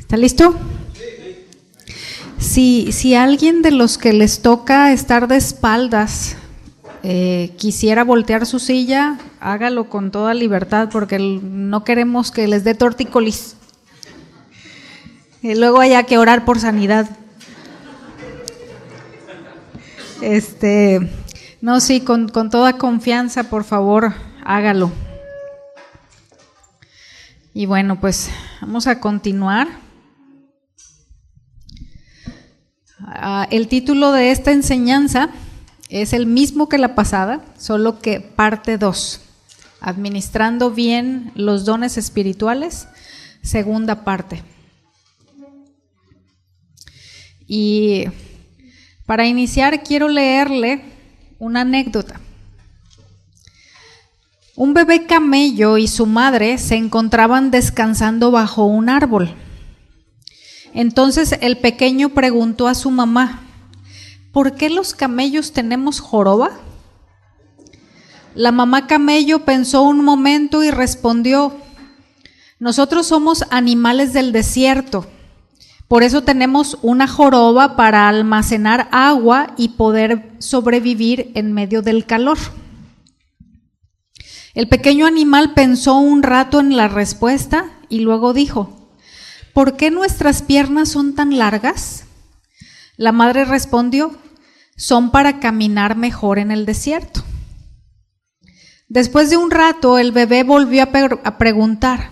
¿Está listo? Si alguien de los que les toca estar de espaldas quisiera voltear su silla, hágalo con toda libertad, porque no queremos que les dé tortícolis. Y luego haya que orar por sanidad. No, sí, con toda confianza, por favor, hágalo. Y bueno, pues vamos a continuar. El título de esta enseñanza es el mismo que la pasada, solo que parte 2, administrando bien los dones espirituales, segunda parte. Y para iniciar quiero leerle una anécdota. Un bebé camello y su madre se encontraban descansando bajo un árbol. Entonces el pequeño preguntó a su mamá: ¿por qué los camellos tenemos joroba? La mamá camello pensó un momento y respondió: nosotros somos animales del desierto, por eso tenemos una joroba para almacenar agua y poder sobrevivir en medio del calor. El pequeño animal pensó un rato en la respuesta y luego dijo: ¿por qué nuestras piernas son tan largas? La madre respondió: son para caminar mejor en el desierto. Después de un rato, el bebé volvió a preguntar: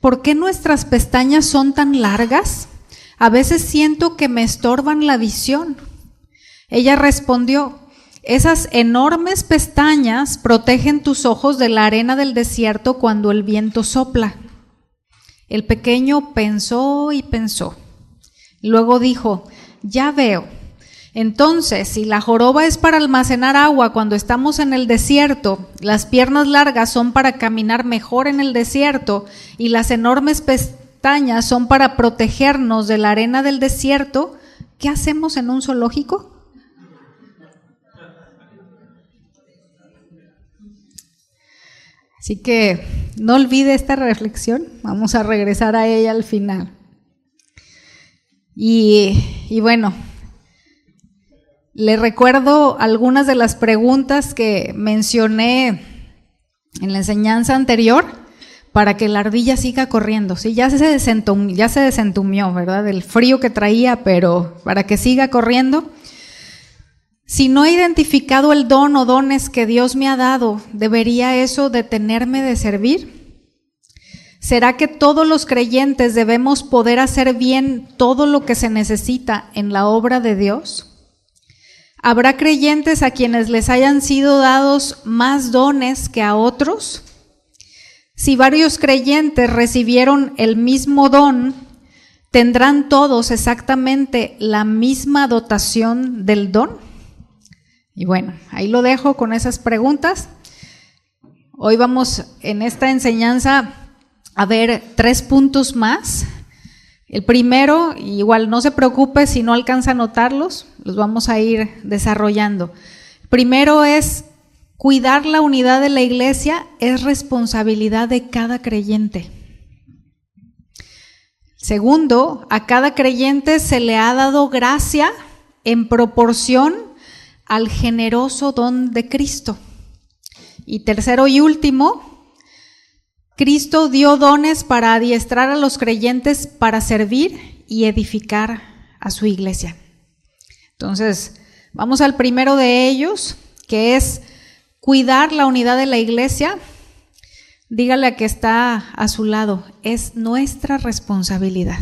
¿por qué nuestras pestañas son tan largas? A veces siento que me estorban la visión. Ella respondió: esas enormes pestañas protegen tus ojos de la arena del desierto cuando el viento sopla. El pequeño pensó y pensó. Luego dijo: ya veo. Entonces, si la joroba es para almacenar agua cuando estamos en el desierto, las piernas largas son para caminar mejor en el desierto y las enormes pestañas son para protegernos de la arena del desierto, ¿qué hacemos en un zoológico? Así que no olvide esta reflexión, vamos a regresar a ella al final. Y bueno, le recuerdo algunas de las preguntas que mencioné en la enseñanza anterior para que la ardilla siga corriendo. Sí, ya se desentumió, ¿verdad? Del frío que traía, pero para que siga corriendo. Si no he identificado el don o dones que Dios me ha dado, ¿debería eso detenerme de servir? ¿Será que todos los creyentes debemos poder hacer bien todo lo que se necesita en la obra de Dios? ¿Habrá creyentes a quienes les hayan sido dados más dones que a otros? Si varios creyentes recibieron el mismo don, ¿tendrán todos exactamente la misma dotación del don? Y bueno, ahí lo dejo con esas preguntas. Hoy vamos en esta enseñanza a ver 3 puntos más. El primero, igual no se preocupe si no alcanza a notarlos, los vamos a ir desarrollando. Primero es: cuidar la unidad de la iglesia es responsabilidad de cada creyente. Segundo, a cada creyente se le ha dado gracia en proporción al generoso don de Cristo. Y tercero y último, Cristo dio dones para adiestrar a los creyentes para servir y edificar a su iglesia. Entonces, vamos al primero de ellos, que es cuidar la unidad de la iglesia. Dígale a que está a su lado: es nuestra responsabilidad.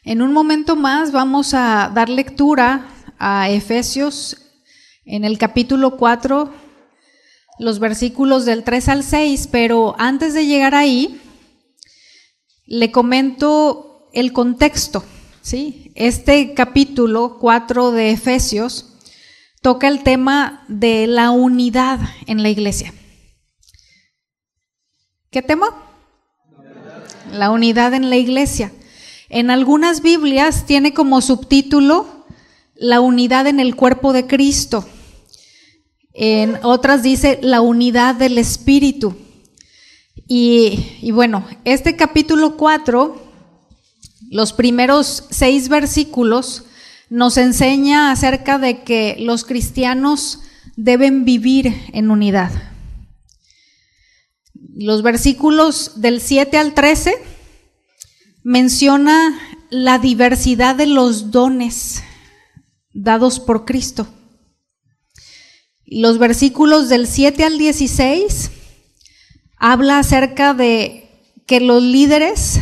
En un momento más vamos a dar lectura a Efesios en el capítulo 4, los versículos del 3 al 6, pero antes de llegar ahí, le comento el contexto, ¿sí? Este capítulo 4 de Efesios toca el tema de la unidad en la iglesia. ¿Qué tema? La unidad en la iglesia. En algunas Biblias tiene como subtítulo la unidad en el cuerpo de Cristo. En otras dice la unidad del Espíritu. Y bueno, este capítulo 4, los primeros 6 versículos, nos enseña acerca de que los cristianos deben vivir en unidad. Los versículos del 7 al 13 menciona la diversidad de los dones dados por Cristo. Los versículos del 7 al 16 habla acerca de que los líderes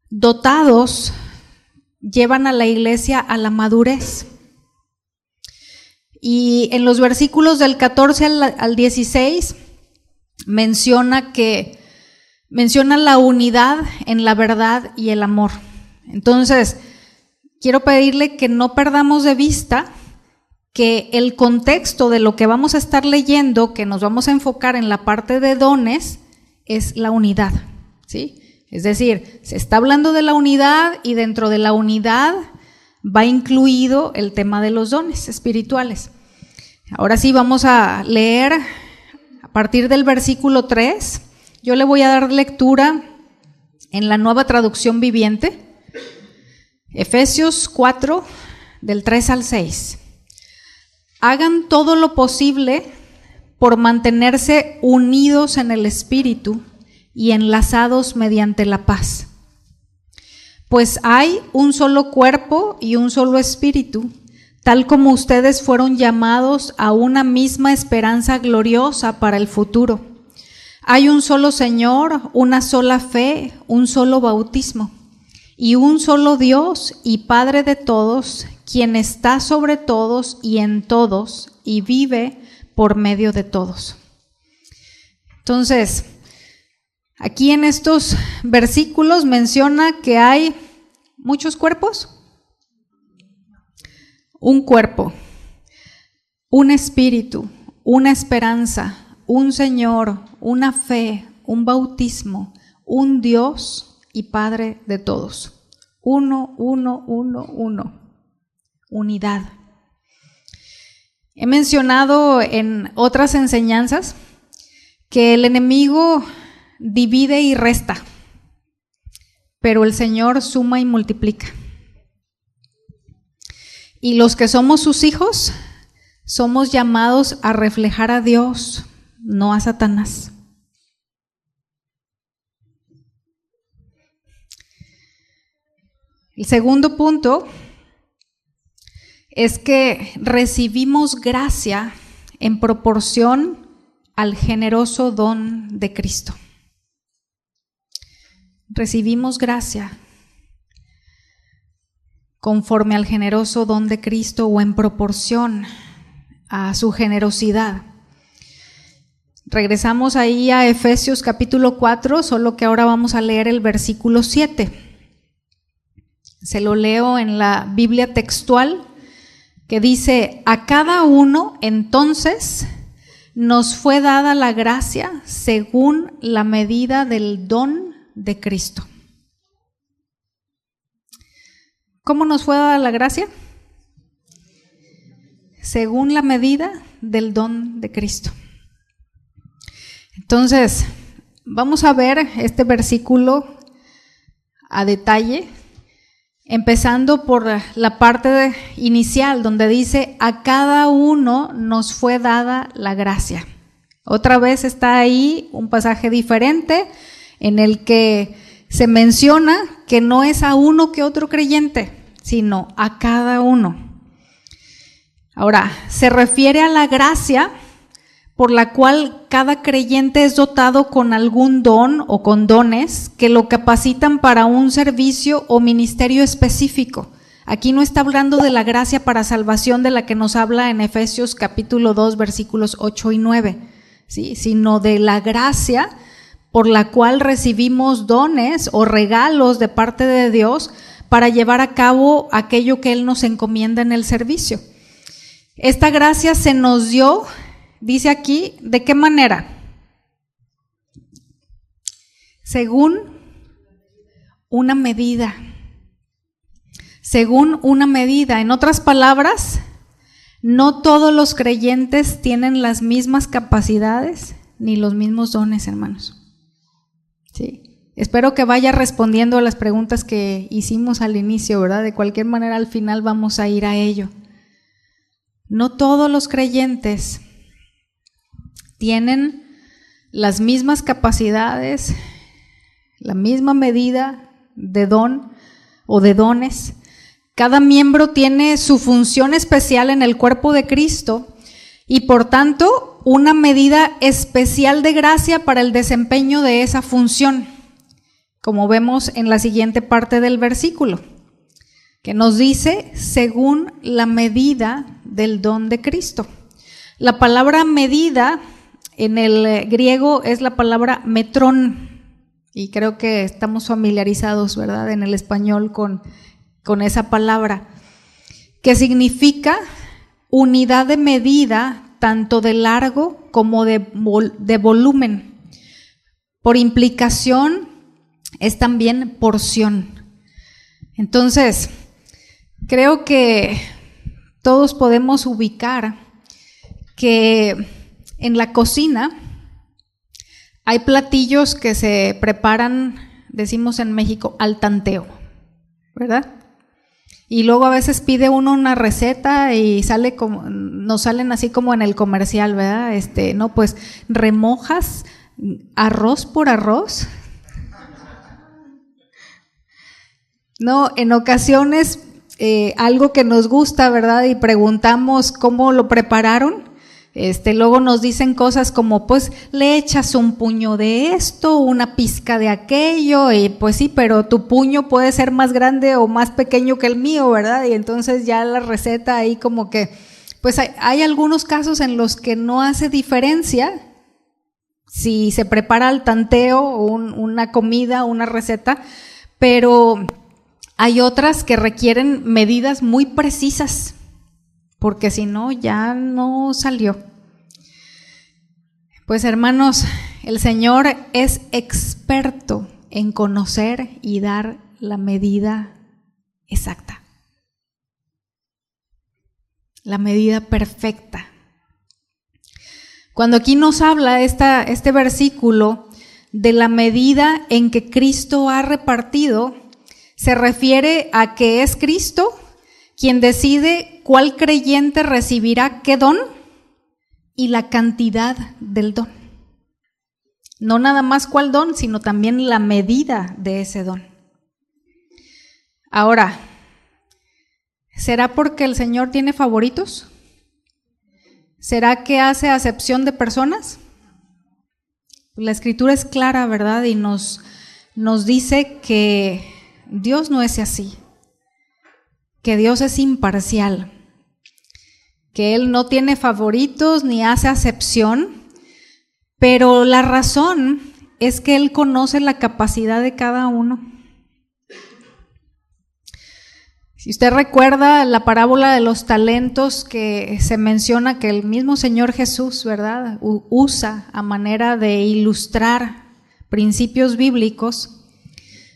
dotados llevan a la iglesia a la madurez. Y en los versículos del 14 al 16 menciona la unidad en la verdad y el amor. Entonces, quiero pedirle que no perdamos de vista que el contexto de lo que vamos a estar leyendo, que nos vamos a enfocar en la parte de dones, es la unidad, ¿sí? Es decir, se está hablando de la unidad y dentro de la unidad va incluido el tema de los dones espirituales. Ahora sí vamos a leer a partir del versículo 3. Yo le voy a dar lectura en la Nueva Traducción Viviente, Efesios 4, del 3 al 6. Hagan todo lo posible por mantenerse unidos en el Espíritu y enlazados mediante la paz. Pues hay un solo cuerpo y un solo espíritu, tal como ustedes fueron llamados a una misma esperanza gloriosa para el futuro. Hay un solo Señor, una sola fe, un solo bautismo, y un solo Dios y Padre de todos, quien está sobre todos y en todos, y vive por medio de todos. Entonces, aquí en estos versículos menciona que hay muchos cuerpos, un cuerpo, un espíritu, una esperanza, un Señor, una fe, un bautismo, un Dios y Padre de todos. Uno, unidad. He mencionado en otras enseñanzas que el enemigo divide y resta, pero el Señor suma y multiplica. Y los que somos sus hijos somos llamados a reflejar a Dios, no a Satanás. El segundo punto es que recibimos gracia en proporción al generoso don de Cristo. Recibimos gracia conforme al generoso don de Cristo o en proporción a su generosidad. Regresamos ahí a Efesios capítulo 4, solo que ahora vamos a leer el versículo 7. Se lo leo en la Biblia textual, que dice: a cada uno entonces nos fue dada la gracia según la medida del don de Cristo. ¿Cómo nos fue dada la gracia? Según la medida del don de Cristo. Entonces, vamos a ver este versículo a detalle, empezando por la parte inicial, donde dice: a cada uno nos fue dada la gracia. Otra vez está ahí un pasaje diferente en el que se menciona que no es a uno que otro creyente, sino a cada uno. Ahora, se refiere a la gracia por la cual cada creyente es dotado con algún don o con dones que lo capacitan para un servicio o ministerio específico. Aquí no está hablando de la gracia para salvación de la que nos habla en Efesios capítulo 2, versículos 8 y 9, ¿sí? Sino de la gracia por la cual recibimos dones o regalos de parte de Dios para llevar a cabo aquello que Él nos encomienda en el servicio. Esta gracia se nos dio, dice aquí, ¿de qué manera? Según una medida. Según una medida. En otras palabras, No todos los creyentes tienen las mismas capacidades ni los mismos dones, hermanos. Sí. Espero que vaya respondiendo a las preguntas que hicimos al inicio, ¿verdad? De cualquier manera, al final vamos a ir a ello. No todos los creyentes tienen las mismas capacidades, la misma medida de don o de dones. Cada miembro tiene su función especial en el cuerpo de Cristo y por tanto una medida especial de gracia para el desempeño de esa función, como vemos en la siguiente parte del versículo, que nos dice según la medida del don de Cristo. La palabra medida en el griego es la palabra metrón, y creo que estamos familiarizados, ¿verdad?, en el español con esa palabra, que significa unidad de medida tanto de largo como de volumen. Por implicación es también porción. Entonces, creo que todos podemos ubicar que en la cocina hay platillos que se preparan, decimos en México, al tanteo, ¿verdad? Y luego a veces pide uno una receta y nos salen así como en el comercial, ¿verdad? No, pues remojas arroz por arroz. No, en ocasiones algo que nos gusta, ¿verdad? Y preguntamos cómo lo prepararon. Luego nos dicen cosas como, pues le echas un puño de esto, una pizca de aquello, y pues sí, pero tu puño puede ser más grande o más pequeño que el mío, ¿verdad? Y entonces ya la receta ahí como que, pues hay algunos casos en los que no hace diferencia si se prepara al tanteo una comida, una receta, pero hay otras que requieren medidas muy precisas, porque si no, ya no salió. Pues hermanos, el Señor es experto en conocer y dar la medida exacta, la medida perfecta. Cuando aquí nos habla este versículo de la medida en que Cristo ha repartido, se refiere a que es Cristo quien decide cuál creyente recibirá qué don y la cantidad del don. No nada más cuál don, sino también la medida de ese don. Ahora, ¿será porque el Señor tiene favoritos? ¿Será que hace acepción de personas? La Escritura es clara, ¿verdad? Y nos dice que Dios no es así, que Dios es imparcial, que Él no tiene favoritos ni hace acepción, pero la razón es que Él conoce la capacidad de cada uno. Si usted recuerda la parábola de los talentos que se menciona que el mismo Señor Jesús, ¿verdad?, usa a manera de ilustrar principios bíblicos,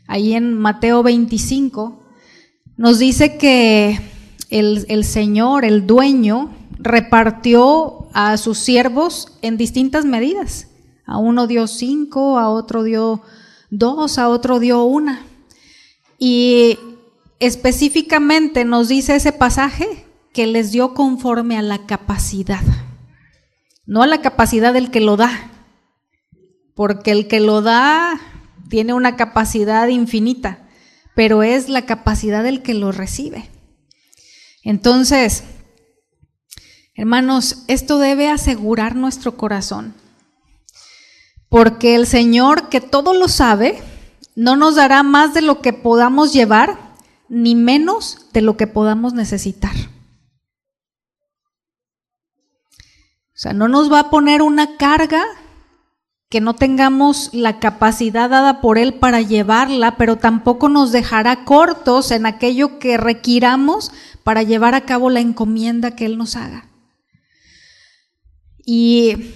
ahí en Mateo 25, nos dice que el Señor, el dueño, repartió a sus siervos en distintas medidas. A uno dio 5, a otro dio 2, a otro dio 1. Y específicamente nos dice ese pasaje que les dio conforme a la capacidad, no a la capacidad del que lo da, porque el que lo da tiene una capacidad infinita, pero es la capacidad del que lo recibe. Entonces, hermanos, esto debe asegurar nuestro corazón, porque el Señor, que todo lo sabe, no nos dará más de lo que podamos llevar, ni menos de lo que podamos necesitar. O sea, no nos va a poner una carga que no tengamos la capacidad dada por Él para llevarla, pero tampoco nos dejará cortos en aquello que requiramos para llevar a cabo la encomienda que Él nos haga. Y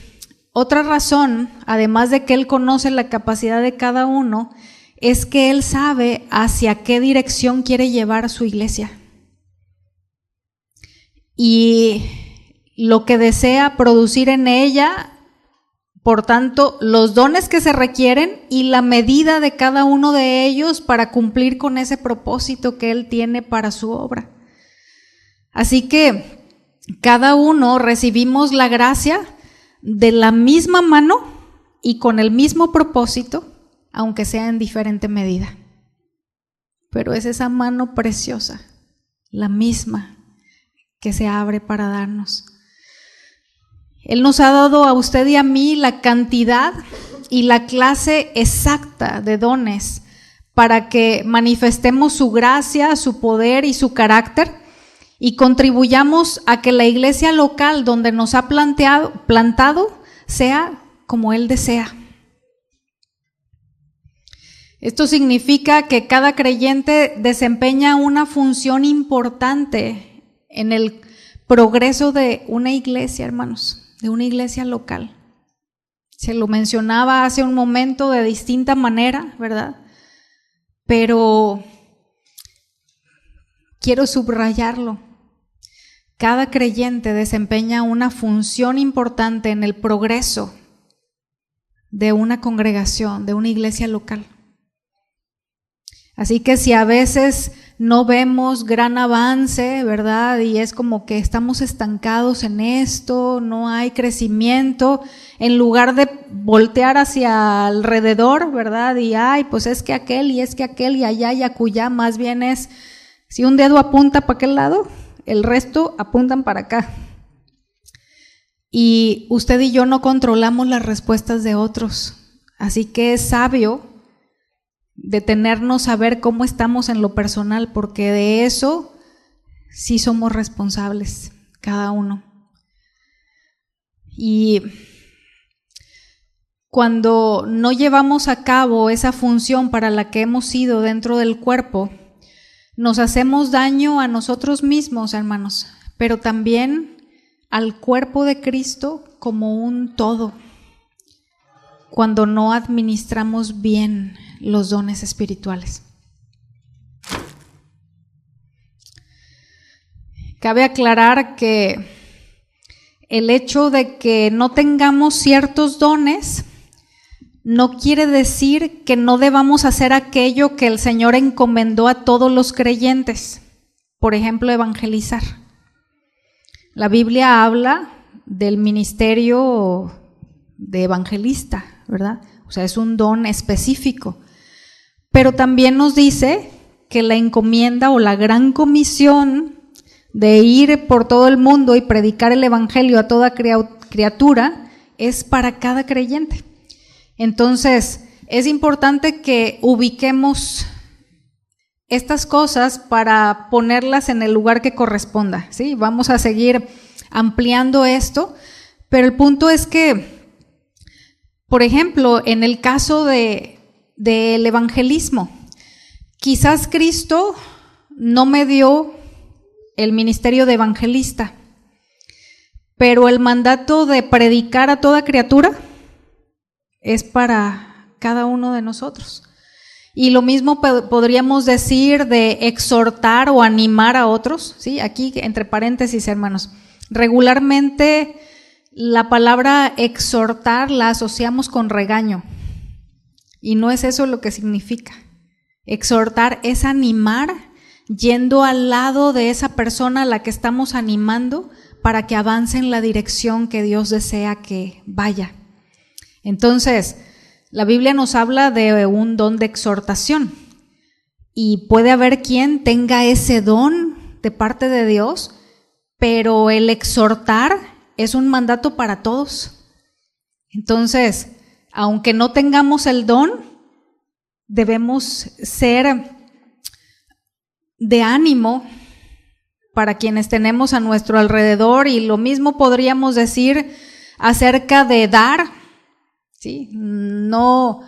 otra razón, además de que Él conoce la capacidad de cada uno, es que Él sabe hacia qué dirección quiere llevar a su iglesia. Y lo que desea producir en ella, por tanto, los dones que se requieren y la medida de cada uno de ellos para cumplir con ese propósito que Él tiene para su obra. Así que cada uno recibimos la gracia de la misma mano y con el mismo propósito, aunque sea en diferente medida. Pero es esa mano preciosa, la misma, que se abre para darnos. Él nos ha dado a usted y a mí la cantidad y la clase exacta de dones para que manifestemos su gracia, su poder y su carácter y contribuyamos a que la iglesia local donde nos ha plantado sea como Él desea. Esto significa que cada creyente desempeña una función importante en el progreso de una iglesia, hermanos, de una iglesia local. Se lo mencionaba hace un momento de distinta manera, ¿verdad? Pero quiero subrayarlo. Cada creyente desempeña una función importante en el progreso de una congregación, de una iglesia local. Así que si a veces no vemos gran avance, ¿verdad? Y es como que estamos estancados en esto, no hay crecimiento, en lugar de voltear hacia alrededor, ¿verdad? Y pues es que aquel y allá y acullá, más bien es, si un dedo apunta para aquel lado, el resto apuntan para acá. Y usted y yo no controlamos las respuestas de otros, así que es sabio detenernos a ver cómo estamos en lo personal, porque de eso sí somos responsables, cada uno. Y cuando no llevamos a cabo esa función para la que hemos sido dentro del cuerpo, nos hacemos daño a nosotros mismos, hermanos, pero también al cuerpo de Cristo como un todo, cuando no administramos bien los dones espirituales. Cabe aclarar que el hecho de que no tengamos ciertos dones no quiere decir que no debamos hacer aquello que el Señor encomendó a todos los creyentes, por ejemplo, evangelizar. La Biblia habla del ministerio de evangelista, ¿verdad? O sea, es un don específico. Pero también nos dice que la encomienda o la gran comisión de ir por todo el mundo y predicar el evangelio a toda criatura es para cada creyente. Entonces, es importante que ubiquemos estas cosas para ponerlas en el lugar que corresponda, ¿sí? Vamos a seguir ampliando esto, pero el punto es que, por ejemplo, en el caso del evangelismo, quizás Cristo no me dio el ministerio de evangelista, pero el mandato de predicar a toda criatura es para cada uno de nosotros. Y lo mismo podríamos decir de exhortar o animar a otros, ¿sí? Aquí entre paréntesis, hermanos, regularmente la palabra exhortar la asociamos con regaño y no es eso lo que significa. Exhortar es animar yendo al lado de esa persona a la que estamos animando para que avance en la dirección que Dios desea que vaya. Entonces, la Biblia nos habla de un don de exhortación y puede haber quien tenga ese don de parte de Dios, pero el exhortar es un mandato para todos. Entonces, aunque no tengamos el don, debemos ser de ánimo para quienes tenemos a nuestro alrededor, y lo mismo podríamos decir acerca de dar, ¿sí? No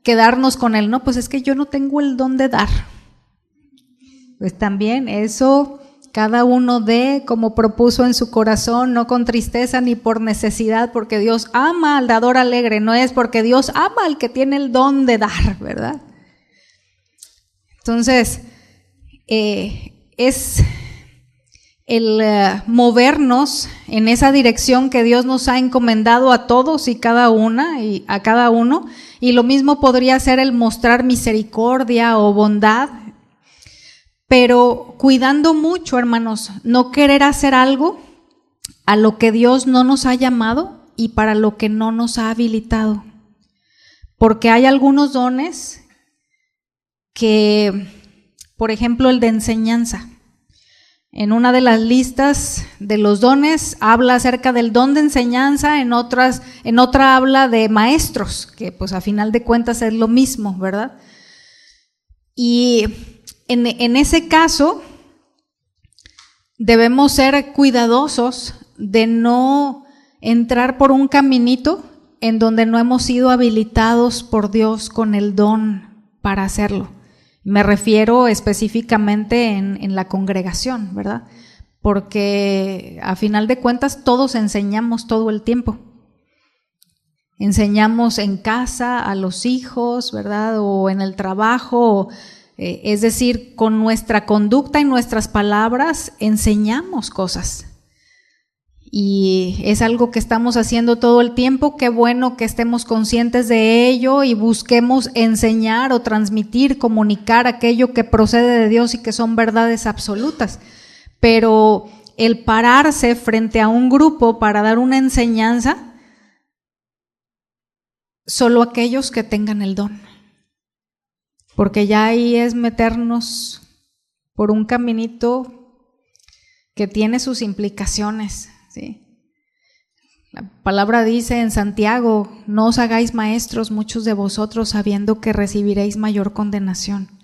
quedarnos con el no, pues es que yo no tengo el don de dar. Pues también eso cada uno dé como propuso en su corazón, no con tristeza ni por necesidad, porque Dios ama al dador alegre, no es porque Dios ama al que tiene el don de dar, ¿verdad? Entonces, es movernos en esa dirección que Dios nos ha encomendado a todos y cada una y a cada uno, y lo mismo podría ser el mostrar misericordia o bondad, pero cuidando mucho, hermanos, no querer hacer algo a lo que Dios no nos ha llamado y para lo que no nos ha habilitado, porque hay algunos dones que, por ejemplo, el de enseñanza. En una de las listas de los dones habla acerca del don de enseñanza, en otra habla de maestros, que pues a final de cuentas es lo mismo, ¿verdad? Y en ese caso debemos ser cuidadosos de no entrar por un caminito en donde no hemos sido habilitados por Dios con el don para hacerlo. Me refiero específicamente en la congregación, ¿verdad? Porque a final de cuentas todos enseñamos todo el tiempo. Enseñamos en casa a los hijos, ¿verdad? O en el trabajo, es decir, con nuestra conducta y nuestras palabras enseñamos cosas. Y es algo que estamos haciendo todo el tiempo. Qué bueno que estemos conscientes de ello y busquemos enseñar o transmitir, comunicar aquello que procede de Dios y que son verdades absolutas. Pero el pararse frente a un grupo para dar una enseñanza, solo aquellos que tengan el don. Porque ya ahí es meternos por un caminito que tiene sus implicaciones. Sí. La palabra dice en Santiago: no os hagáis maestros muchos de vosotros, sabiendo que recibiréis mayor condenación.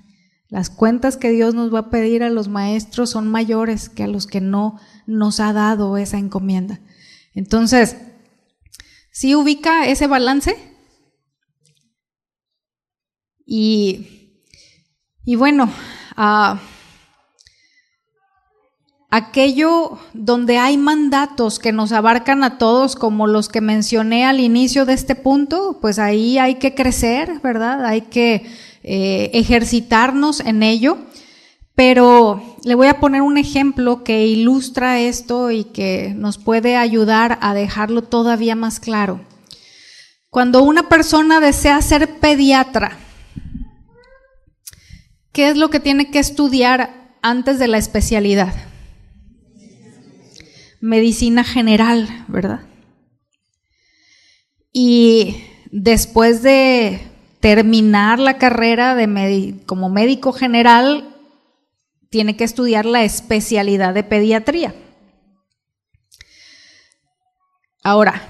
Las cuentas que Dios nos va a pedir a los maestros son mayores que a los que no nos ha dado esa encomienda. Entonces, ¿sí ubica ese balance? Y bueno, aquello donde hay mandatos que nos abarcan a todos, como los que mencioné al inicio de este punto, pues ahí hay que crecer, ¿verdad? Hay que ejercitarnos en ello. Pero le voy a poner un ejemplo que ilustra esto y que nos puede ayudar a dejarlo todavía más claro. Cuando una persona desea ser pediatra, ¿qué es lo que tiene que estudiar antes de la especialidad? Medicina general, ¿verdad? Y después de terminar la carrera como médico general, tiene que estudiar la especialidad de pediatría. Ahora,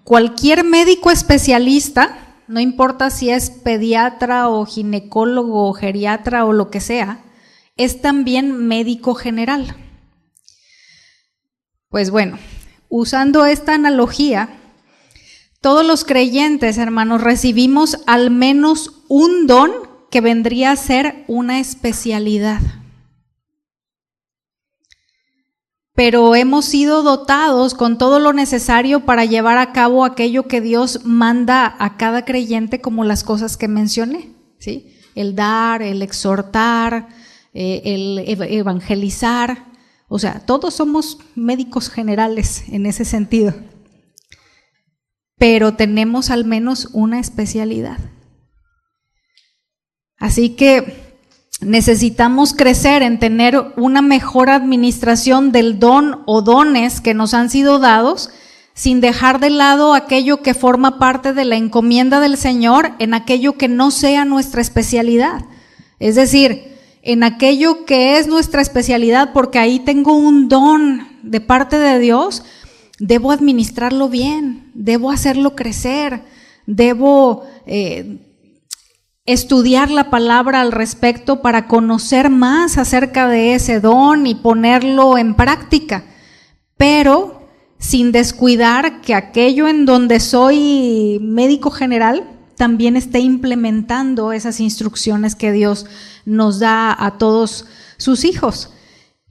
cualquier médico especialista, no importa si es pediatra o ginecólogo o geriatra o lo que sea, es también médico general. Pues bueno, usando esta analogía, todos los creyentes, hermanos, recibimos al menos un don que vendría a ser una especialidad. Pero hemos sido dotados con todo lo necesario para llevar a cabo aquello que Dios manda a cada creyente, como las cosas que mencioné, ¿sí? El dar, el exhortar, el evangelizar. O sea, todos somos médicos generales en ese sentido, pero tenemos al menos una especialidad. Así que necesitamos crecer en tener una mejor administración del don o dones que nos han sido dados, sin dejar de lado aquello que forma parte de la encomienda del Señor en aquello que no sea nuestra especialidad. Es decir, en aquello que es nuestra especialidad, porque ahí tengo un don de parte de Dios, debo administrarlo bien, debo hacerlo crecer, debo estudiar la palabra al respecto para conocer más acerca de ese don y ponerlo en práctica, pero sin descuidar que aquello en donde soy médico general también esté implementando esas instrucciones que Dios nos da a todos sus hijos.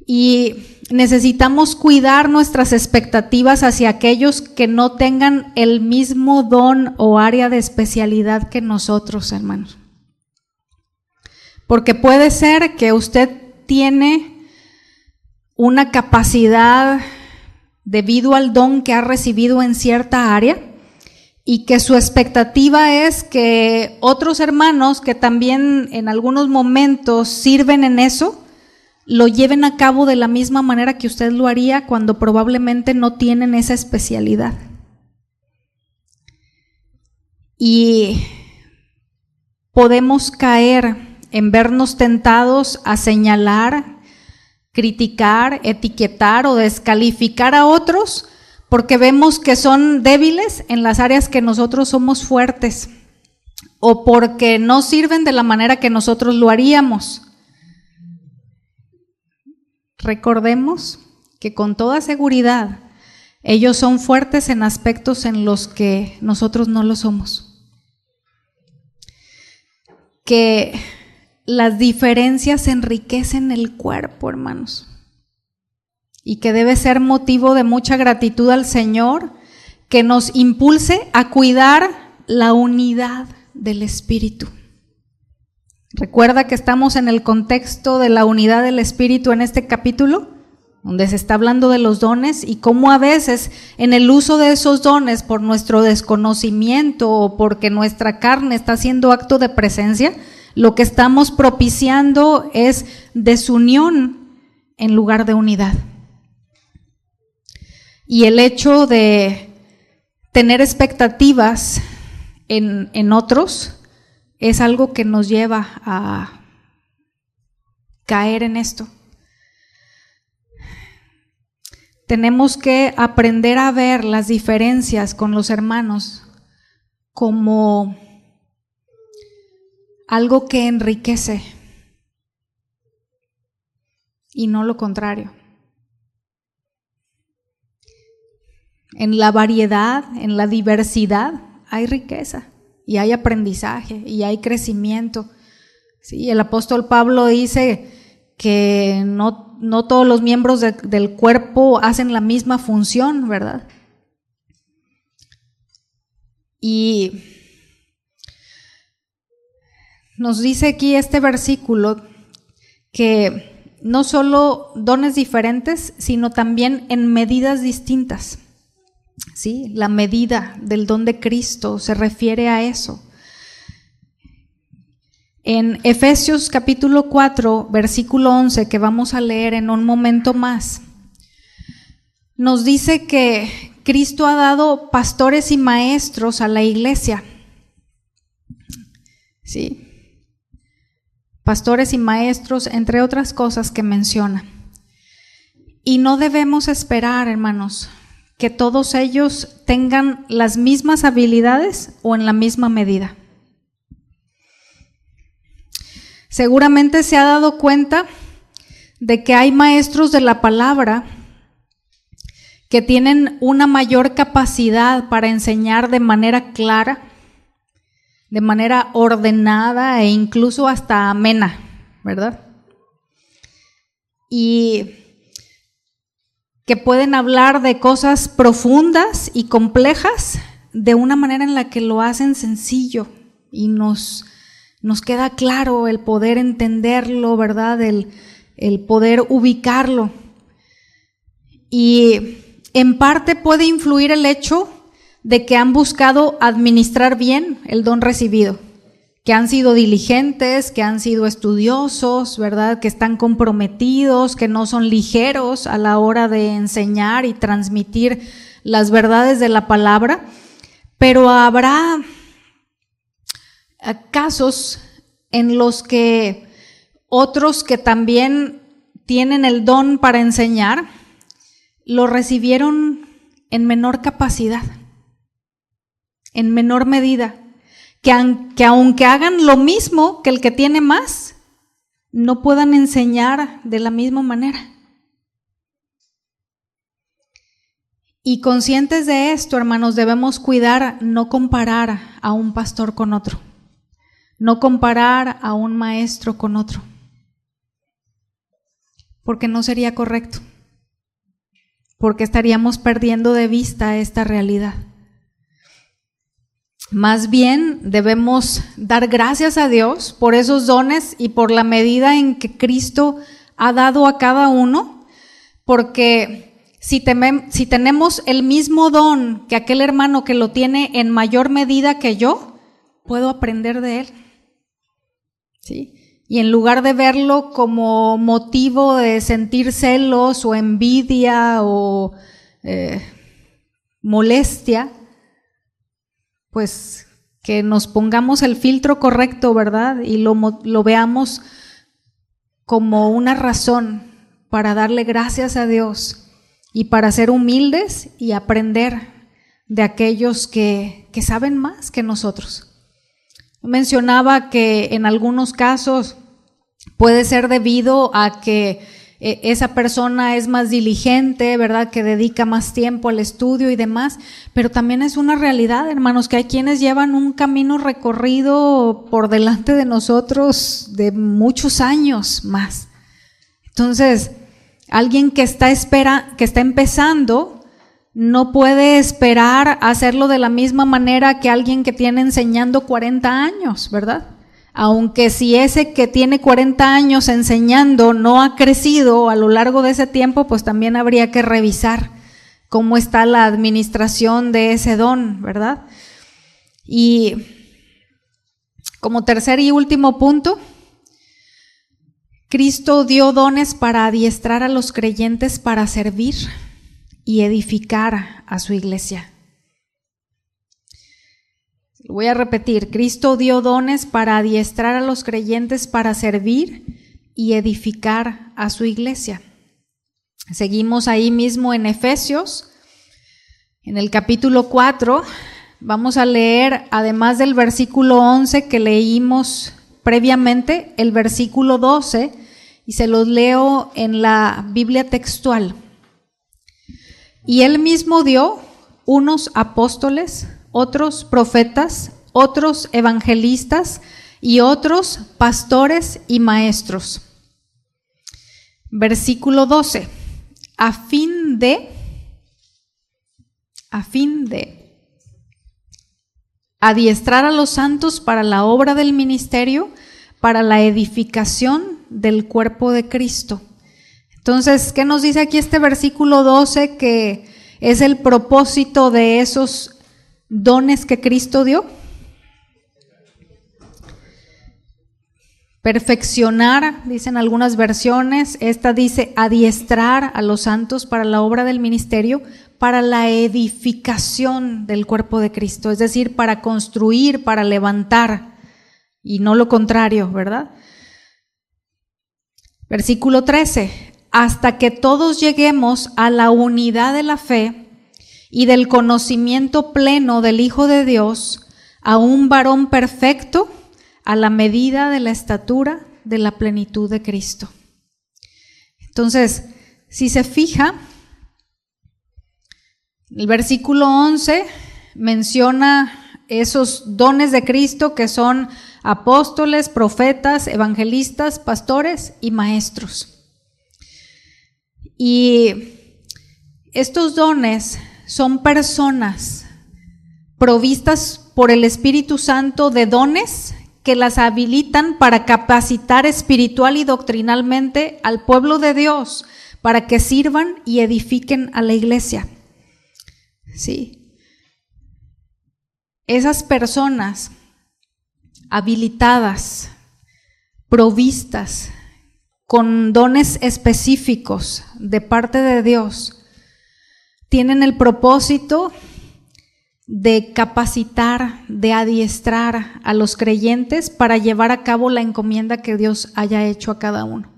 Y necesitamos cuidar nuestras expectativas hacia aquellos que no tengan el mismo don o área de especialidad que nosotros, hermanos. Porque puede ser que usted tiene una capacidad debido al don que ha recibido en cierta área y que su expectativa es que otros hermanos que también en algunos momentos sirven en eso, lo lleven a cabo de la misma manera que usted lo haría cuando probablemente no tienen esa especialidad. Y podemos caer en vernos tentados a señalar, criticar, etiquetar o descalificar a otros porque vemos que son débiles en las áreas que nosotros somos fuertes o porque no sirven de la manera que nosotros lo haríamos. Recordemos que con toda seguridad ellos son fuertes en aspectos en los que nosotros no lo somos. Que las diferencias enriquecen el cuerpo, hermanos, y que debe ser motivo de mucha gratitud al Señor, que nos impulse a cuidar la unidad del Espíritu. Recuerda que estamos en el contexto de la unidad del Espíritu en este capítulo, donde se está hablando de los dones y cómo a veces en el uso de esos dones por nuestro desconocimiento o porque nuestra carne está haciendo acto de presencia, lo que estamos propiciando es desunión en lugar de unidad. Y el hecho de tener expectativas en otros es algo que nos lleva a caer en esto. Tenemos que aprender a ver las diferencias con los hermanos como algo que enriquece y no lo contrario. En la variedad, en la diversidad, hay riqueza y hay aprendizaje y hay crecimiento. Sí, el apóstol Pablo dice que no todos los miembros del cuerpo hacen la misma función, ¿verdad? Y nos dice aquí este versículo que no solo dones diferentes, sino también en medidas distintas. ¿Sí? La medida del don de Cristo se refiere a eso. En Efesios capítulo 4, versículo 11, que vamos a leer en un momento más, nos dice que Cristo ha dado pastores y maestros a la iglesia. Sí. Pastores y maestros, entre otras cosas que menciona. Y no debemos esperar, hermanos, que todos ellos tengan las mismas habilidades o en la misma medida. Seguramente se ha dado cuenta de que hay maestros de la palabra que tienen una mayor capacidad para enseñar de manera clara, de manera ordenada e incluso hasta amena, ¿verdad? Y que pueden hablar de cosas profundas y complejas de una manera en la que lo hacen sencillo y nos queda claro el poder entenderlo, ¿verdad? El poder ubicarlo. Y en parte puede influir el hecho de que han buscado administrar bien el don recibido, que han sido diligentes, que han sido estudiosos, ¿verdad? Que están comprometidos, que no son ligeros a la hora de enseñar y transmitir las verdades de la palabra, pero habrá casos en los que otros que también tienen el don para enseñar, lo recibieron en menor capacidad, en menor medida. Que aunque hagan lo mismo que el que tiene más, no puedan enseñar de la misma manera. Y conscientes de esto, hermanos, debemos cuidar no comparar a un pastor con otro, no comparar a un maestro con otro, porque no sería correcto, porque estaríamos perdiendo de vista esta realidad. Más bien debemos dar gracias a Dios por esos dones y por la medida en que Cristo ha dado a cada uno, porque si tenemos el mismo don que aquel hermano que lo tiene en mayor medida que yo, puedo aprender de él. ¿Sí? Y en lugar de verlo como motivo de sentir celos o envidia o molestia, pues que nos pongamos el filtro correcto, ¿verdad? Y lo veamos como una razón para darle gracias a Dios y para ser humildes y aprender de aquellos que saben más que nosotros. Mencionaba que en algunos casos puede ser debido a que esa persona es más diligente, ¿verdad? Que dedica más tiempo al estudio y demás, pero también es una realidad, hermanos, que hay quienes llevan un camino recorrido por delante de nosotros de muchos años más. Entonces, alguien que está empezando no puede esperar hacerlo de la misma manera que alguien que tiene enseñando 40 años, ¿verdad? Aunque si ese que tiene 40 años enseñando no ha crecido a lo largo de ese tiempo, pues también habría que revisar cómo está la administración de ese don, ¿verdad? Y como tercer y último punto, Cristo dio dones para adiestrar a los creyentes para servir y edificar a su iglesia. Lo voy a repetir, Cristo dio dones para adiestrar a los creyentes para servir y edificar a su iglesia. Seguimos ahí mismo en Efesios, en el capítulo 4, vamos a leer, además del versículo 11 que leímos previamente, el versículo 12, y se los leo en la Biblia textual. Y él mismo dio unos apóstoles, otros profetas, otros evangelistas y otros pastores y maestros. Versículo 12, a fin de adiestrar a los santos para la obra del ministerio, para la edificación del cuerpo de Cristo. Entonces, ¿qué nos dice aquí este versículo 12? Que es el propósito de esos dones que Cristo dio. Perfeccionar, dicen algunas versiones, esta dice adiestrar a los santos para la obra del ministerio, para la edificación del cuerpo de Cristo, es decir, para construir, para levantar, y no lo contrario, ¿verdad? Versículo 13, hasta que todos lleguemos a la unidad de la fe y del conocimiento pleno del Hijo de Dios, a un varón perfecto, a la medida de la estatura de la plenitud de Cristo. Entonces, si se fija, el versículo 11 menciona esos dones de Cristo que son apóstoles, profetas, evangelistas, pastores y maestros. Y estos dones son personas provistas por el Espíritu Santo de dones que las habilitan para capacitar espiritual y doctrinalmente al pueblo de Dios, para que sirvan y edifiquen a la iglesia. Sí. Esas personas habilitadas, provistas, con dones específicos de parte de Dios, tienen el propósito de capacitar, de adiestrar a los creyentes para llevar a cabo la encomienda que Dios haya hecho a cada uno.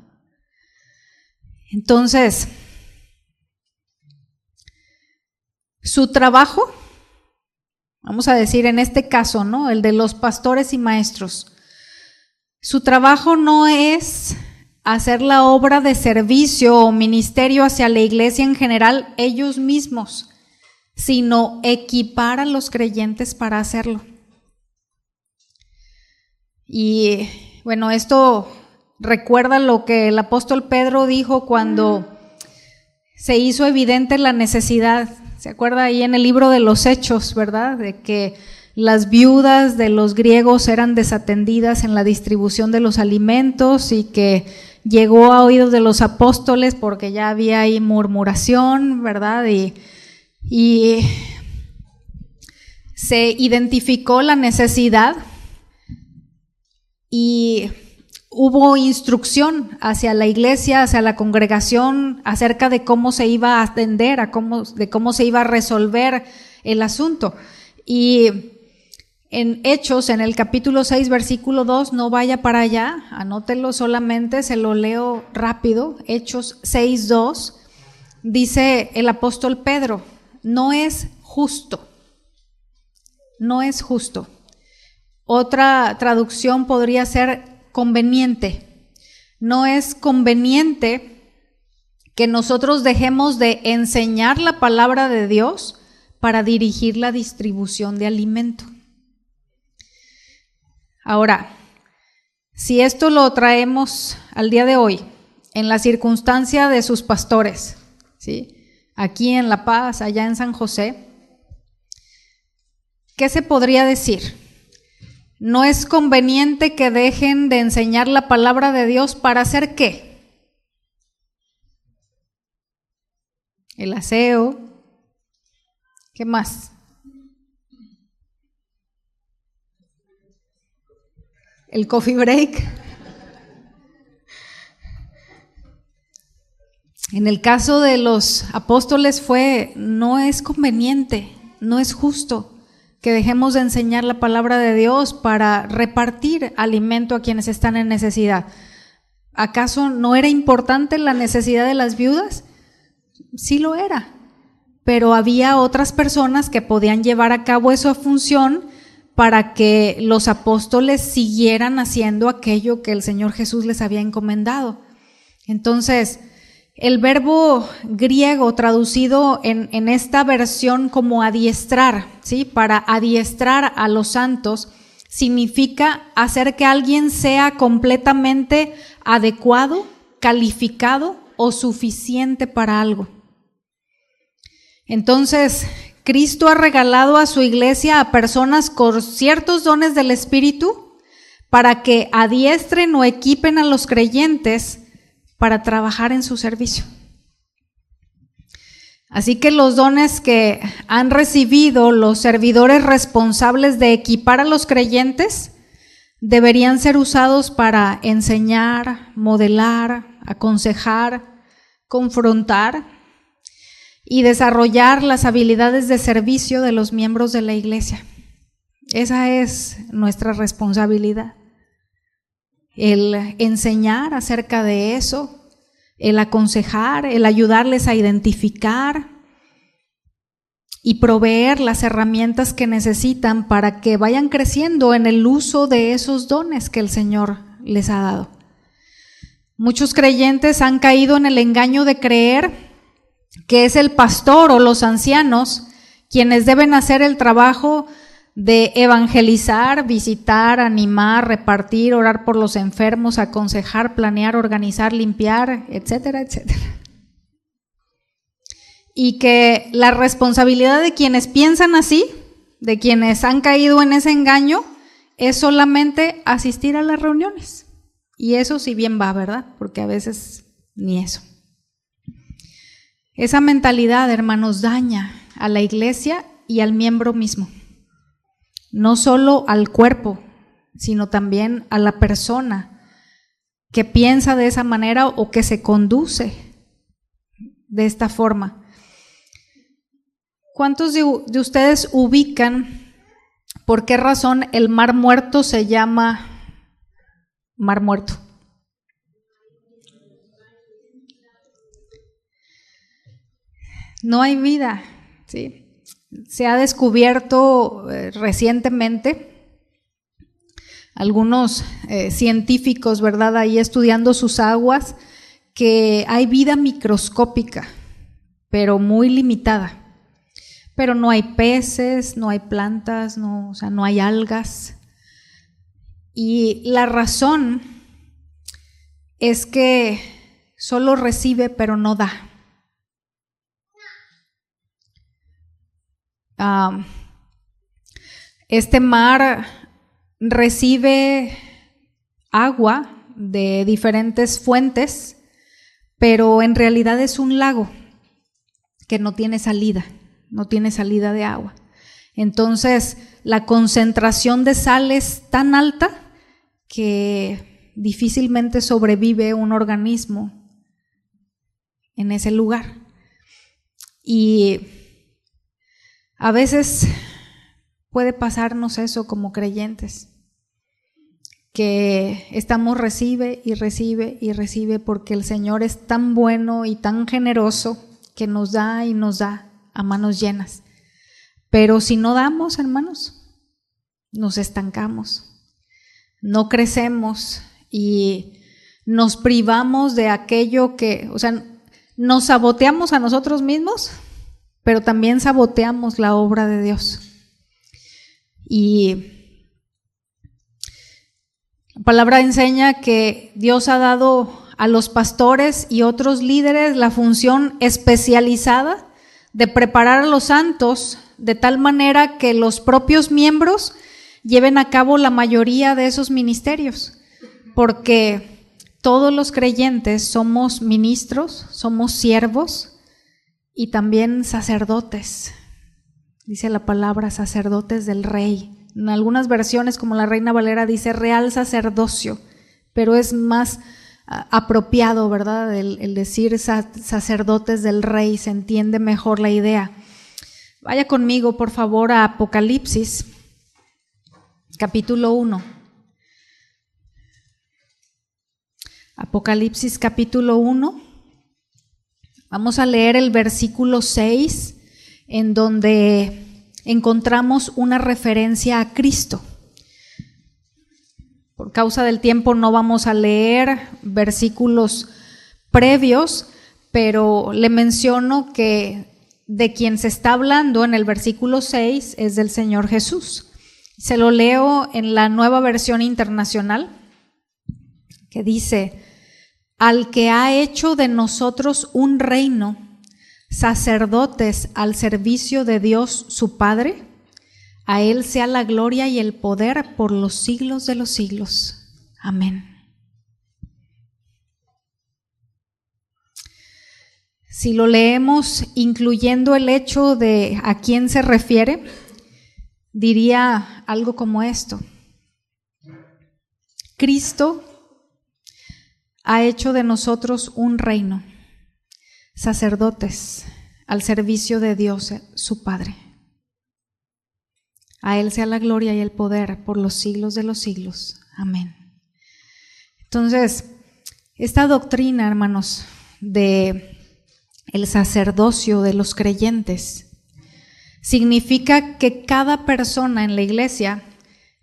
Entonces, su trabajo, vamos a decir en este caso, ¿no? El de los pastores y maestros, su trabajo no es hacer la obra de servicio o ministerio hacia la iglesia en general ellos mismos, sino equipar a los creyentes para hacerlo. Y bueno, esto recuerda lo que el apóstol Pedro dijo cuando se hizo evidente la necesidad. ¿Se acuerda ahí en el libro de los Hechos, verdad? De que las viudas de los griegos eran desatendidas en la distribución de los alimentos y que llegó a oídos de los apóstoles porque ya había ahí murmuración, ¿verdad? Y se identificó la necesidad y hubo instrucción hacia la iglesia, hacia la congregación, acerca de cómo se iba a atender, de cómo se iba a resolver el asunto. Y en Hechos, en el capítulo 6, versículo 2, no vaya para allá, anótelo solamente, se lo leo rápido. Hechos 6, 2, dice el apóstol Pedro: no es justo. No es justo. Otra traducción podría ser conveniente. No es conveniente que nosotros dejemos de enseñar la palabra de Dios para dirigir la distribución de alimento. Ahora, si esto lo traemos al día de hoy, en la circunstancia de sus pastores, ¿sí? Aquí en La Paz, allá en San José, ¿qué se podría decir? No es conveniente que dejen de enseñar la palabra de Dios para hacer ¿qué? El aseo. ¿Qué más? El coffee break. En el caso de los apóstoles no es conveniente, no es justo que dejemos de enseñar la palabra de Dios para repartir alimento a quienes están en necesidad. ¿Acaso no era importante la necesidad de las viudas? Sí lo era, pero había otras personas que podían llevar a cabo esa función para que los apóstoles siguieran haciendo aquello que el Señor Jesús les había encomendado. Entonces, el verbo griego traducido en esta versión como adiestrar, ¿sí? Para adiestrar a los santos, significa hacer que alguien sea completamente adecuado, calificado o suficiente para algo. Entonces, Cristo ha regalado a su iglesia a personas con ciertos dones del Espíritu para que adiestren o equipen a los creyentes para trabajar en su servicio. Así que los dones que han recibido los servidores responsables de equipar a los creyentes deberían ser usados para enseñar, modelar, aconsejar, confrontar y desarrollar las habilidades de servicio de los miembros de la iglesia. Esa es nuestra responsabilidad. El enseñar acerca de eso, el aconsejar, el ayudarles a identificar y proveer las herramientas que necesitan para que vayan creciendo en el uso de esos dones que el Señor les ha dado. Muchos creyentes han caído en el engaño de creer que es el pastor o los ancianos quienes deben hacer el trabajo de evangelizar, visitar, animar, repartir, orar por los enfermos, aconsejar, planear, organizar, limpiar, etcétera, etcétera. Y que la responsabilidad de quienes piensan así, de quienes han caído en ese engaño, es solamente asistir a las reuniones. Y eso sí bien va, ¿verdad? Porque a veces ni eso. Esa mentalidad, hermanos, daña a la iglesia y al miembro mismo. No solo al cuerpo, sino también a la persona que piensa de esa manera o que se conduce de esta forma. ¿Cuántos de ustedes ubican por qué razón el Mar Muerto se llama Mar Muerto? No hay vida, ¿sí? Se ha descubierto recientemente, algunos científicos, ¿verdad?, ahí estudiando sus aguas, que hay vida microscópica, pero muy limitada. Pero no hay peces, no hay plantas, no hay algas. Y la razón es que solo recibe, pero no da. Este mar recibe agua de diferentes fuentes, pero en realidad es un lago que no tiene salida de agua. Entonces, la concentración de sal es tan alta que difícilmente sobrevive un organismo en ese lugar. Y a veces puede pasarnos eso como creyentes, que estamos recibe porque el Señor es tan bueno y tan generoso que nos da y nos da a manos llenas. Pero si no damos, hermanos, nos estancamos, no crecemos y nos privamos de aquello que, nos saboteamos a nosotros mismos, pero también saboteamos la obra de Dios. Y la palabra enseña que Dios ha dado a los pastores y otros líderes la función especializada de preparar a los santos de tal manera que los propios miembros lleven a cabo la mayoría de esos ministerios, porque todos los creyentes somos ministros, somos siervos y también sacerdotes. Dice la palabra sacerdotes del Rey. En algunas versiones, como la Reina Valera, dice real sacerdocio, pero es más apropiado, ¿verdad? El decir sacerdotes del Rey, se entiende mejor la idea. Vaya conmigo, por favor, a Apocalipsis, capítulo 1. Apocalipsis, capítulo 1. Vamos a leer el versículo 6, en donde encontramos una referencia a Cristo. Por causa del tiempo no vamos a leer versículos previos, pero le menciono que de quien se está hablando en el versículo 6 es del Señor Jesús. Se lo leo en la Nueva Versión Internacional, que dice: al que ha hecho de nosotros un reino, sacerdotes al servicio de Dios su Padre, a Él sea la gloria y el poder por los siglos de los siglos. Amén. Si lo leemos incluyendo el hecho de a quién se refiere, diría algo como esto: Cristo ha hecho de nosotros un reino, sacerdotes al servicio de Dios su Padre. A Él sea la gloria y el poder por los siglos de los siglos. Amén. Entonces, esta doctrina, hermanos, de el sacerdocio de los creyentes significa que cada persona en la iglesia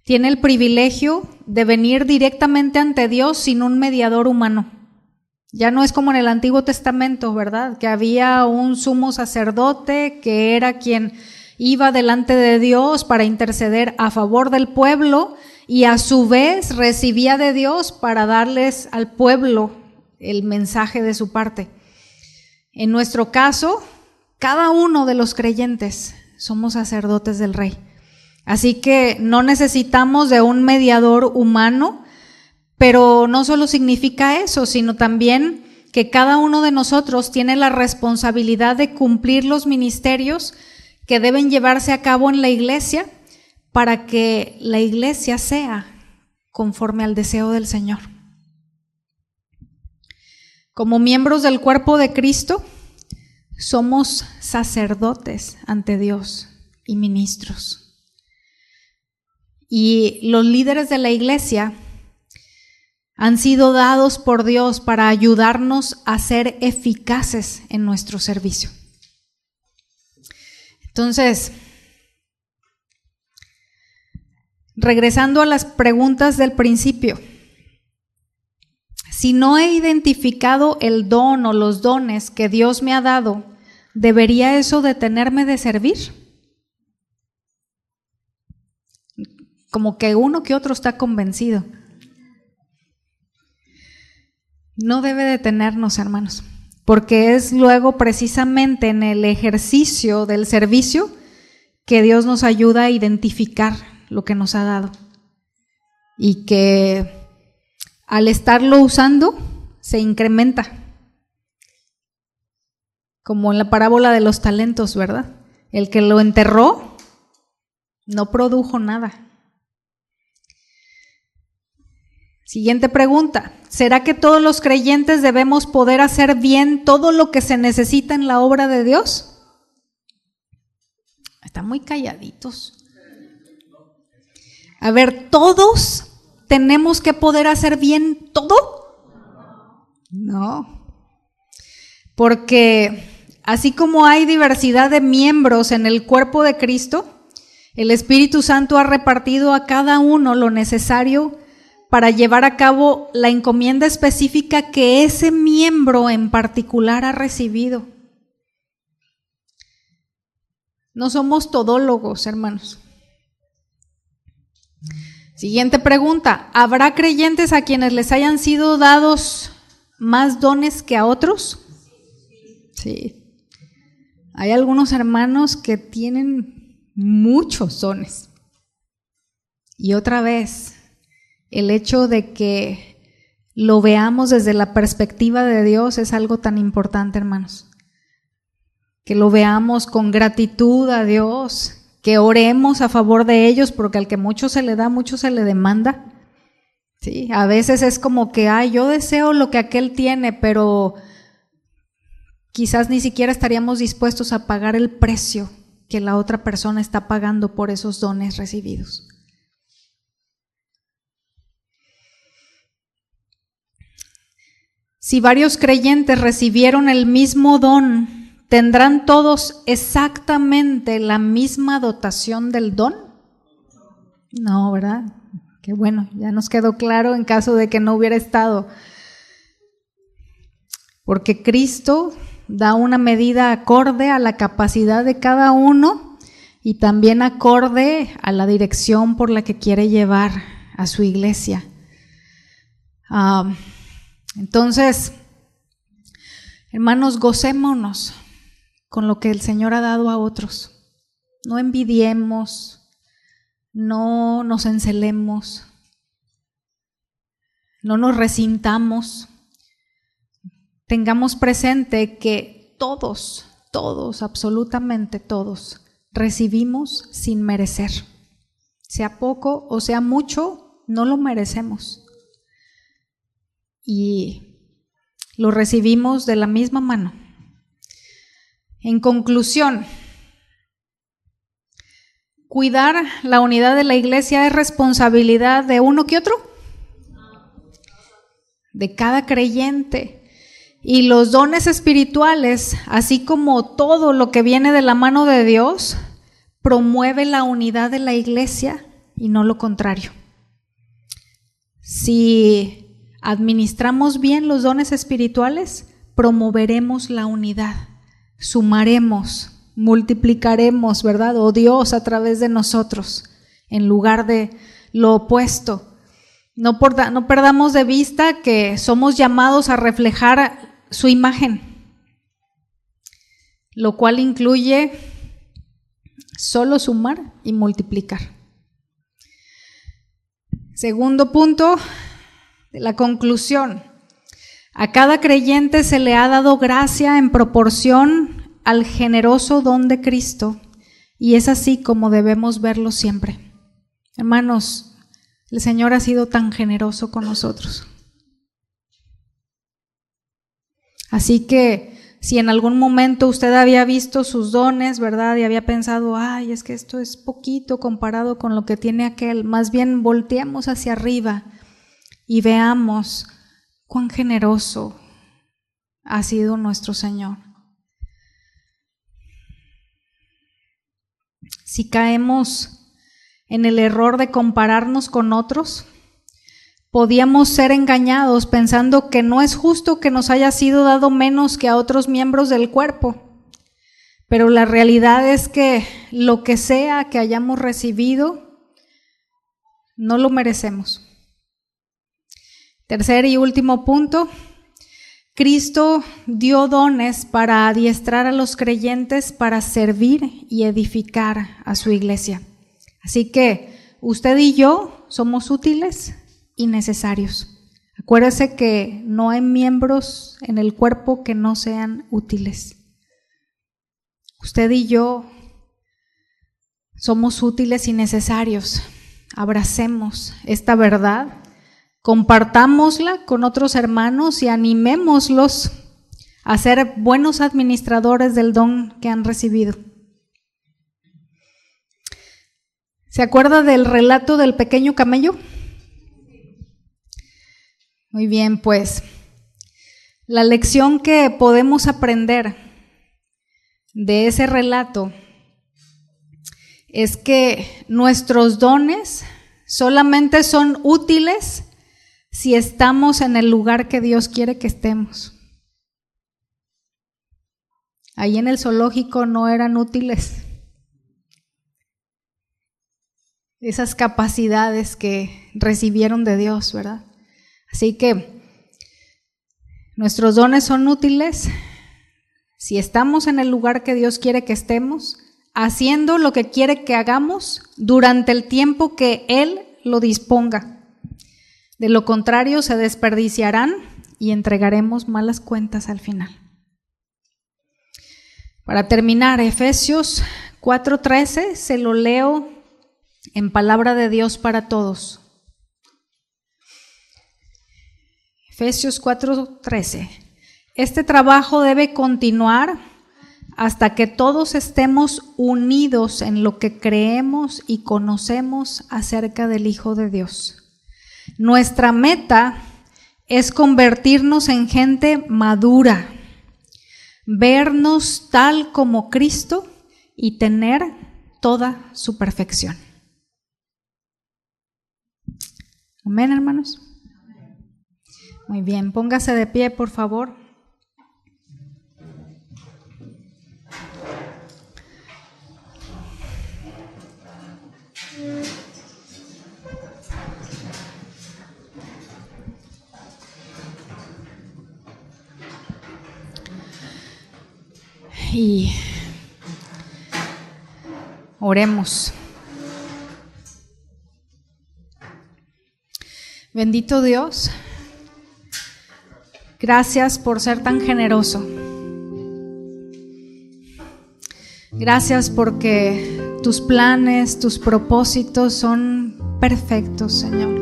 tiene el privilegio de venir directamente ante Dios sin un mediador humano. Ya no es como en el Antiguo Testamento, ¿verdad? Que había un sumo sacerdote que era quien iba delante de Dios para interceder a favor del pueblo y a su vez recibía de Dios para darles al pueblo el mensaje de su parte. En nuestro caso, cada uno de los creyentes somos sacerdotes del Rey. Así que no necesitamos de un mediador humano, pero no solo significa eso, sino también que cada uno de nosotros tiene la responsabilidad de cumplir los ministerios que deben llevarse a cabo en la iglesia para que la iglesia sea conforme al deseo del Señor. Como miembros del cuerpo de Cristo, somos sacerdotes ante Dios y ministros. Y los líderes de la iglesia han sido dados por Dios para ayudarnos a ser eficaces en nuestro servicio. Entonces, regresando a las preguntas del principio, si no he identificado el don o los dones que Dios me ha dado, ¿debería eso detenerme de servir? Como que uno que otro está convencido. No debe detenernos, hermanos, porque es luego precisamente en el ejercicio del servicio que Dios nos ayuda a identificar lo que nos ha dado y que al estarlo usando, se incrementa. Como en la parábola de los talentos, ¿verdad? El que lo enterró no produjo nada. Siguiente pregunta. ¿Será que todos los creyentes debemos poder hacer bien todo lo que se necesita en la obra de Dios? Están muy calladitos. A ver, ¿todos tenemos que poder hacer bien todo? No. Porque así como hay diversidad de miembros en el cuerpo de Cristo, el Espíritu Santo ha repartido a cada uno lo necesario para llevar a cabo la encomienda específica que ese miembro en particular ha recibido. No somos todólogos, hermanos. Siguiente pregunta. ¿Habrá creyentes a quienes les hayan sido dados más dones que a otros? Sí. Hay algunos hermanos que tienen muchos dones. Y otra vez, el hecho de que lo veamos desde la perspectiva de Dios es algo tan importante, hermanos. Que lo veamos con gratitud a Dios, que oremos a favor de ellos, porque al que mucho se le da, mucho se le demanda. Sí, a veces es como que, yo deseo lo que aquel tiene, pero quizás ni siquiera estaríamos dispuestos a pagar el precio que la otra persona está pagando por esos dones recibidos. Si varios creyentes recibieron el mismo don, ¿tendrán todos exactamente la misma dotación del don? No, ¿verdad? Qué bueno, ya nos quedó claro en caso de que no hubiera estado. Porque Cristo da una medida acorde a la capacidad de cada uno y también acorde a la dirección por la que quiere llevar a su iglesia. Entonces, hermanos, gocémonos con lo que el Señor ha dado a otros. No envidiemos, no nos encelemos, no nos resintamos. Tengamos presente que todos, absolutamente todos, recibimos sin merecer. Sea poco o sea mucho, no lo merecemos. Y lo recibimos de la misma mano. En conclusión, cuidar la unidad de la iglesia es responsabilidad de uno que otro, de cada creyente. Y los dones espirituales, así como todo lo que viene de la mano de Dios, promueve la unidad de la iglesia y no lo contrario. Si administramos bien los dones espirituales, promoveremos la unidad, sumaremos, multiplicaremos, ¿verdad? O Dios a través de nosotros, en lugar de lo opuesto. No perdamos de vista que somos llamados a reflejar su imagen, lo cual incluye solo sumar y multiplicar. Segundo punto, la conclusión. A cada creyente se le ha dado gracia en proporción al generoso don de Cristo, y es así como debemos verlo siempre. Hermanos, el Señor ha sido tan generoso con nosotros. Así que si en algún momento usted había visto sus dones, ¿verdad? Y había pensado, es que esto es poquito comparado con lo que tiene aquel, más bien volteemos hacia arriba y veamos cuán generoso ha sido nuestro Señor. Si caemos en el error de compararnos con otros, podíamos ser engañados pensando que no es justo que nos haya sido dado menos que a otros miembros del cuerpo. Pero la realidad es que lo que sea que hayamos recibido, no lo merecemos. Tercer y último punto, Cristo dio dones para adiestrar a los creyentes para servir y edificar a su iglesia. Así que usted y yo somos útiles y necesarios. Acuérdese que no hay miembros en el cuerpo que no sean útiles. Usted y yo somos útiles y necesarios. Abracemos esta verdad, compartámosla con otros hermanos y animémoslos a ser buenos administradores del don que han recibido. ¿Se acuerda del relato del pequeño camello? Muy bien, pues la lección que podemos aprender de ese relato es que nuestros dones solamente son útiles si estamos en el lugar que Dios quiere que estemos. Ahí en el zoológico no eran útiles esas capacidades que recibieron de Dios, ¿verdad? Así que nuestros dones son útiles si estamos en el lugar que Dios quiere que estemos, haciendo lo que quiere que hagamos durante el tiempo que Él lo disponga. De lo contrario, se desperdiciarán y entregaremos malas cuentas al final. Para terminar, Efesios 4:13, se lo leo en palabra de Dios para todos. Efesios 4:13. Este trabajo debe continuar hasta que todos estemos unidos en lo que creemos y conocemos acerca del Hijo de Dios. Nuestra meta es convertirnos en gente madura, vernos tal como Cristo y tener toda su perfección. Amén, hermanos. Muy bien, póngase de pie, por favor. Y oremos. Bendito Dios, gracias por ser tan generoso. Gracias porque tus planes, tus propósitos son perfectos, Señor.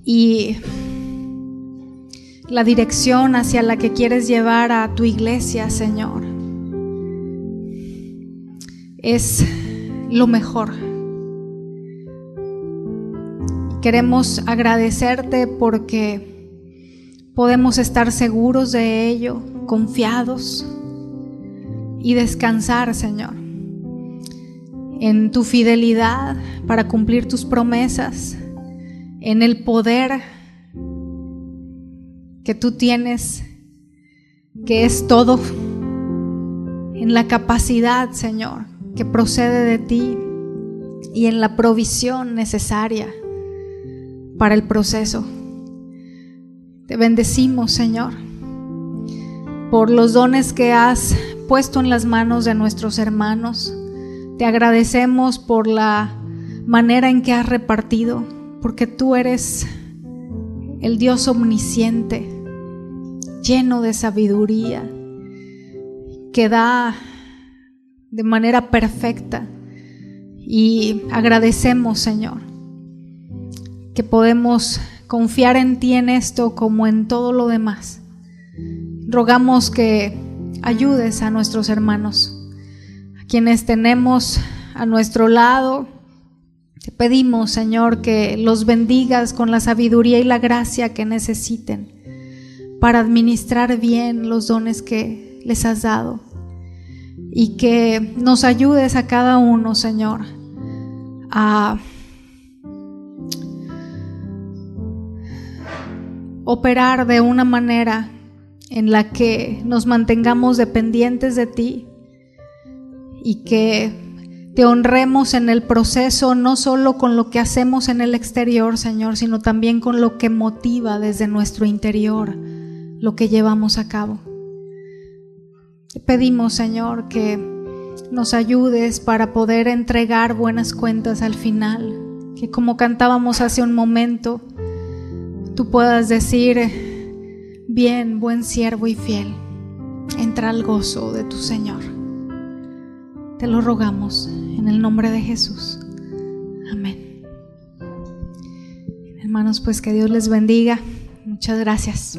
Y la dirección hacia la que quieres llevar a tu iglesia, Señor, es lo mejor. Queremos agradecerte porque podemos estar seguros de ello, confiados y descansar, Señor, en tu fidelidad para cumplir tus promesas, en el poder que tú tienes, que es todo, en la capacidad, Señor, que procede de ti y en la provisión necesaria para el proceso. Te bendecimos, Señor, por los dones que has puesto en las manos de nuestros hermanos. Te agradecemos por la manera en que has repartido, porque tú eres el Dios omnisciente, lleno de sabiduría, que da de manera perfecta. Y agradecemos, Señor, que podemos confiar en ti en esto como en todo lo demás. Rogamos que ayudes a nuestros hermanos, a quienes tenemos a nuestro lado. Te pedimos, Señor, que los bendigas con la sabiduría y la gracia que necesiten para administrar bien los dones que les has dado, y que nos ayudes a cada uno, Señor, a operar de una manera en la que nos mantengamos dependientes de ti y que te honremos en el proceso, no solo con lo que hacemos en el exterior, Señor, sino también con lo que motiva desde nuestro interior lo que llevamos a cabo. Te pedimos, Señor, que nos ayudes para poder entregar buenas cuentas al final, que como cantábamos hace un momento, tú puedas decir: bien, buen siervo y fiel, entra al gozo de tu Señor. Te lo rogamos en el nombre de Jesús. Amén. Hermanos, pues que Dios les bendiga. Muchas gracias.